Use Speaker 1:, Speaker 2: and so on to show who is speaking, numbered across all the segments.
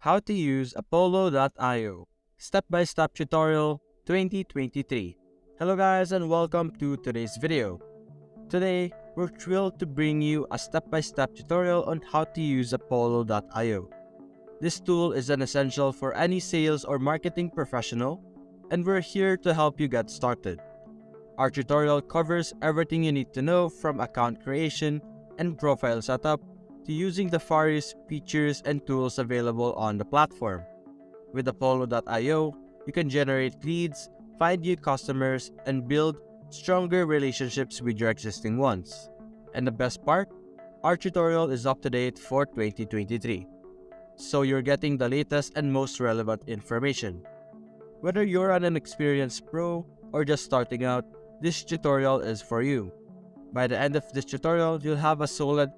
Speaker 1: How to use Apollo.io Step-by-Step Tutorial 2023. Hello guys and welcome to today's video. Today, we're thrilled to bring you a step-by-step tutorial on how to use Apollo.io. This tool is an essential for any sales or marketing professional, and we're here to help you get started. Our tutorial covers everything you need to know from account creation and profile setup to using the various features and tools available on the platform. With Apollo.io, you can generate leads, find new customers, and build stronger relationships with your existing ones. And the best part, our tutorial is up to date for 2023. So you're getting the latest and most relevant information. Whether you're an experienced pro or just starting out, this tutorial is for you. By the end of this tutorial, you'll have a solid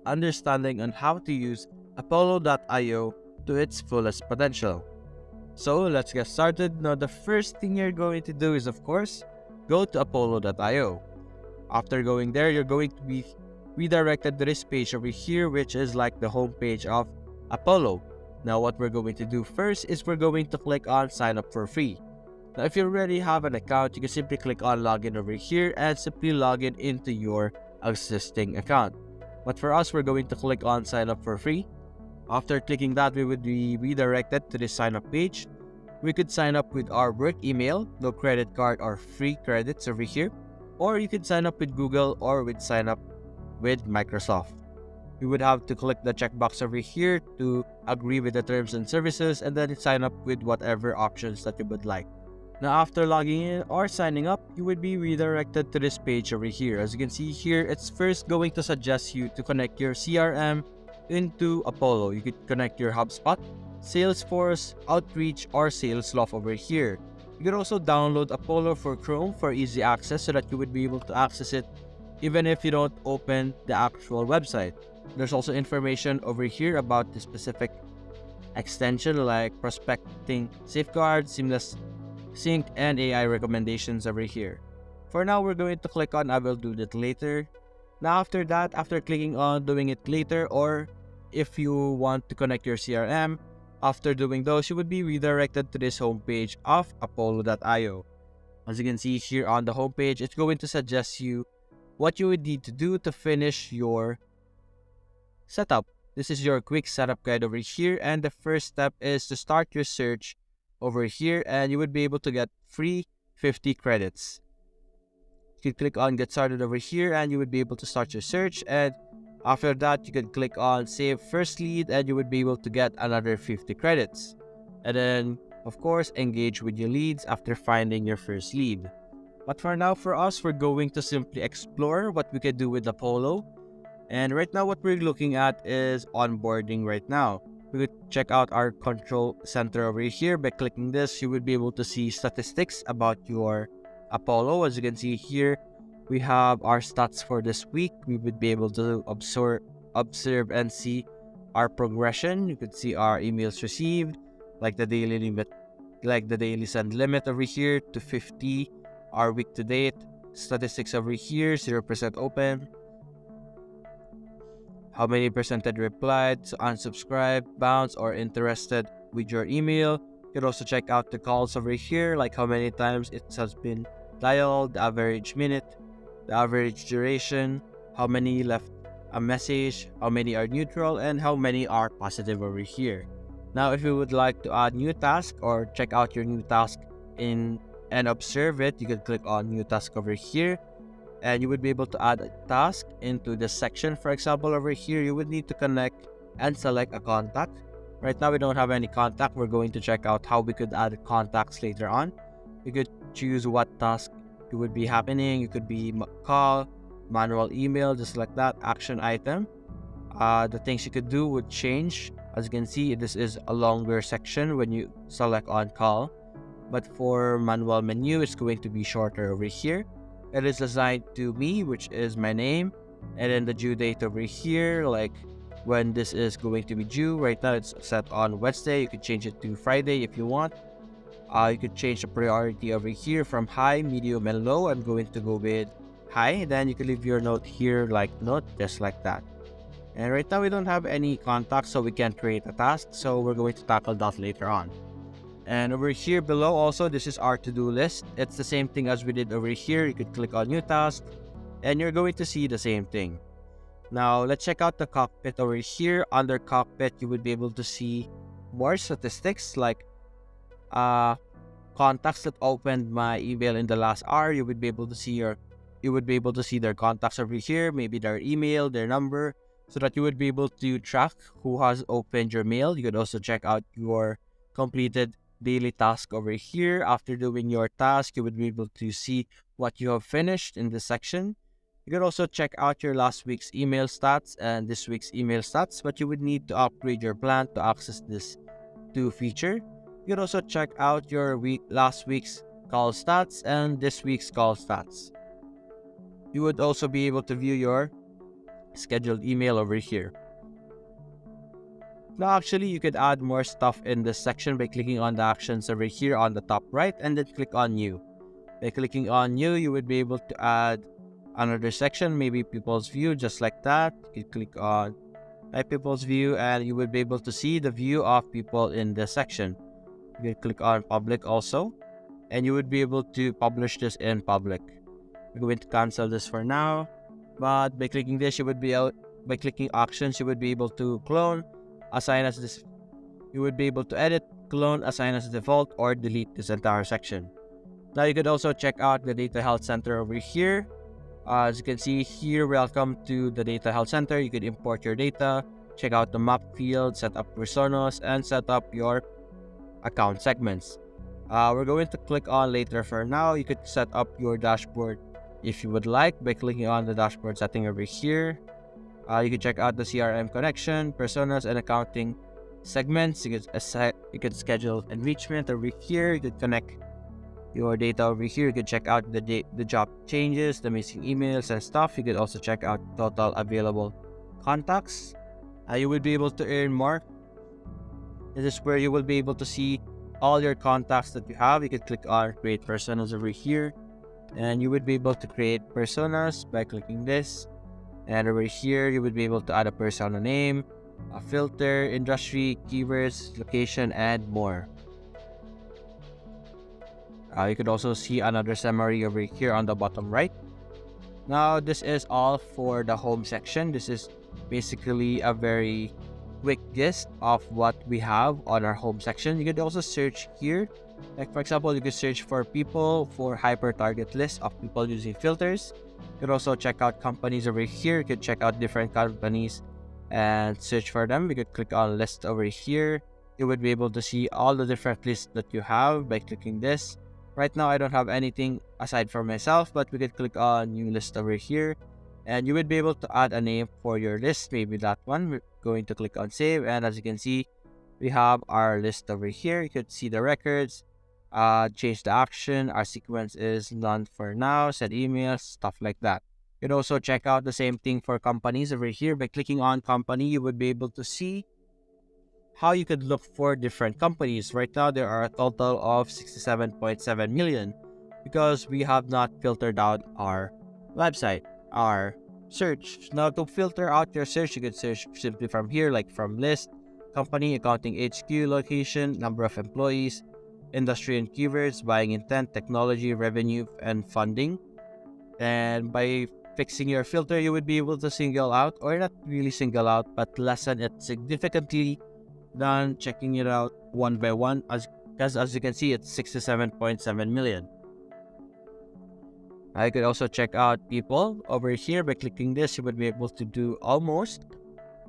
Speaker 1: understanding on how to use Apollo.io to its fullest potential. So let's get started. Now the first thing you're going to do is, of course, go to Apollo.io. After going there, you're going to be redirected to this page over here, which is like the home page of Apollo. Now what we're going to do first is we're going to click on sign up for free. Now if you already have an account, you can simply click on login over here and simply log in into your existing account. But for us, we're going to click on sign up for free. After clicking that, we would be redirected to the sign up page. We could sign up with our work email, no credit card or free credits over here. Or you could sign up with Google or with sign up with Microsoft. You would have to click the checkbox over here to agree with the terms and services and then sign up with whatever options that you would like. Now after logging in or signing up, you would be redirected to this page over here. As you can see here, it's first going to suggest you to connect your CRM into Apollo. You could connect your HubSpot, Salesforce, Outreach, or Salesloft over here. You could also download Apollo for Chrome for easy access so that you would be able to access it even if you don't open the actual website. There's also information over here about the specific extension like prospecting safeguards, seamless sync, and AI recommendations over here. For now, we're going to click on I will do that later. Now after that, after clicking on doing it later, or if you want to connect your CRM, after doing those, you would be redirected to this homepage of Apollo.io. As you can see here on the homepage, it's going to suggest you what you would need to do to finish your setup. This is your quick setup guide over here, and the first step is to start your search over here, and you would be able to get free 50 credits. You can click on get started over here and you would be able to start your search, and after that you can click on save first lead and you would be able to get another 50 credits. And then of course engage with your leads after finding your first lead. But for now, for us, we're going to simply explore what we can do with Apollo. And right now what we're looking at is onboarding right now. We could check out our control center over here. By clicking this, you would be able to see statistics about your Apollo. As you can see here, we have our stats for this week. We would be able to observe and see our progression. You could see our emails received, like the daily limit, like the daily send limit over here to 50, our week to date statistics over here, 0% open, how many percentage replied, unsubscribed, bounce, or interested with your email. You can also check out the calls over here, like how many times it has been dialed, the average minute, the average duration, how many left a message, how many are neutral, and how many are positive over here. Now if you would like to add new task or check out your new task and observe it, you can click on new task over here. And you would be able to add a task into this section. For example, over here, you would need to connect and select a contact. Right now, we don't have any contact. We're going to check out how we could add contacts later on. You could choose what task it would be happening. It could be call, manual email, just like that, action item. The things you could do would change. As you can see, this is a longer section when you select on call. But for manual menu, it's going to be shorter over here. It is assigned to me, which is my name, and then the due date over here, like when this is going to be due. Right now it's set on Wednesday. You could change it to Friday if you want. You could change the priority over here from high, medium, and low. I'm going to go with high. Then you can leave your note here like note, just like that. And right now we don't have any contacts, so we can't create a task. So we're going to tackle that later on. And over here below also, this is our to-do list. It's the same thing as we did over here. You could click on new task and you're going to see the same thing. Now let's check out the cockpit over here. Under cockpit, you would be able to see more statistics like contacts that opened my email in the last hour. You would be able to see their contacts over here, maybe their email, their number, so that you would be able to track who has opened your mail. You could also check out your completed daily task over here. After doing your task, you would be able to see what you have finished in this section. You could also check out your last week's email stats and this week's email stats, but you would need to upgrade your plan to access this new feature. You could also check out your last week's call stats and this week's call stats. You would also be able to view your scheduled email over here. Now actually, you could add more stuff in this section by clicking on the actions over here on the top right and then click on new. By clicking on new, you would be able to add another section, maybe people's view, just like that. You could click on my people's view and you would be able to see the view of people in this section. You could click on public also and you would be able to publish this in public. We're going to cancel this for now, but by clicking this, by clicking actions, you would be able to clone, assign as this. You would be able to edit, clone, assign as default, or delete this entire section. Now you could also check out the Data Health Center over here. As you can see here, welcome to the Data Health Center. You could import your data, check out the map field, set up personas, and set up your account segments. We're going to click on later for now. You could set up your dashboard if you would like by clicking on the dashboard setting over here. You can check out the CRM connection, personas, and accounting segments. You could schedule enrichment over here. You could connect your data over here. You could check out the job changes, the missing emails and stuff. You could also check out total available contacts. You would be able to earn more. This is where you will be able to see all your contacts that you have. You could click on create personas over here and you would be able to create personas by clicking this. And over here, you would be able to add a persona name, a filter, industry, keywords, location, and more. You could also see another summary over here on the bottom right. Now, this is all for the home section. This is basically a very quick gist of what we have on our home section. You could also search here. Like for example, you could search for people for hyper-target list of people using filters. You could also check out companies over here. You could check out different companies and search for them. You could click on list over here. You would be able to see all the different lists that you have by clicking this. Right now, I don't have anything aside from myself, but we could click on new list over here. And you would be able to add a name for your list, maybe that one. We're going to click on save. And as you can see, we have our list over here. You could see the records, change the action. Our sequence is none for now, send emails, stuff like that. You could also check out the same thing for companies over here. By clicking on company, you would be able to see how you could look for different companies. Right now, there are a total of 67.7 million because we have not filtered out our website, our search. Now, to filter out your search, you could search simply from here, like from list, company, accounting HQ, location, number of employees, industry and keywords, buying intent, technology, revenue, and funding. And by fixing your filter, you would be able to single out, or not really single out, but lessen it significantly than checking it out one by one, as you can see, it's 67.7 million. I could also check out people over here. By clicking this, you would be able to do almost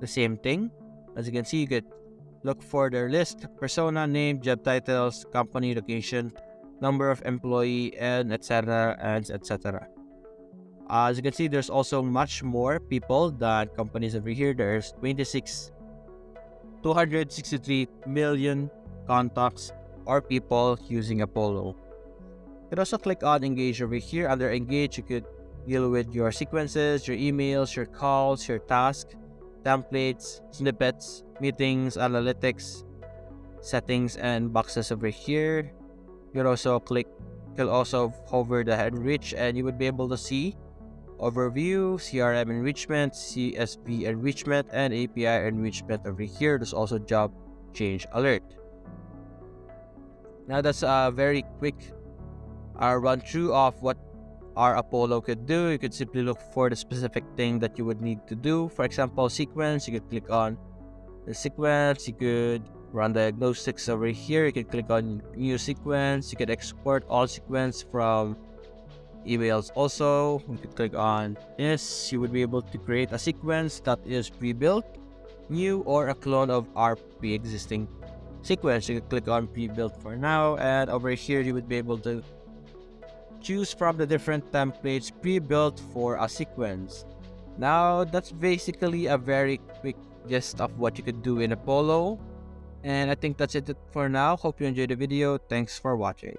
Speaker 1: the same thing. As you can see, you could look for their list, persona, name, job titles, company, location, number of employee, and etc. and etc. As you can see, there's also much more people than companies over here. There's 263 million contacts or people using Apollo. You could also click on engage over here. Under engage, you could deal with your sequences, your emails, your calls, your tasks, templates, snippets, meetings, analytics, settings, and boxes over here. You could also hover the enrich and you would be able to see overview, CRM enrichment, CSV enrichment, and API enrichment over here. There's also job change alert. Now that's a very quick run through of what our Apollo could do. You could simply look for the specific thing that you would need to do. For example, sequence, you could click on the sequence. You could run diagnostics over here. You can click on new sequence. You can export all sequence from emails also. You could click on this. You would be able to create a sequence that is pre-built, new, or a clone of our pre-existing sequence. You can click on pre-built for now, and over here you would be able to choose from the different templates pre-built for a sequence. Now that's basically a very quick gist of what you could do in Apollo, and I think that's it for now. Hope you enjoyed the video. Thanks for watching.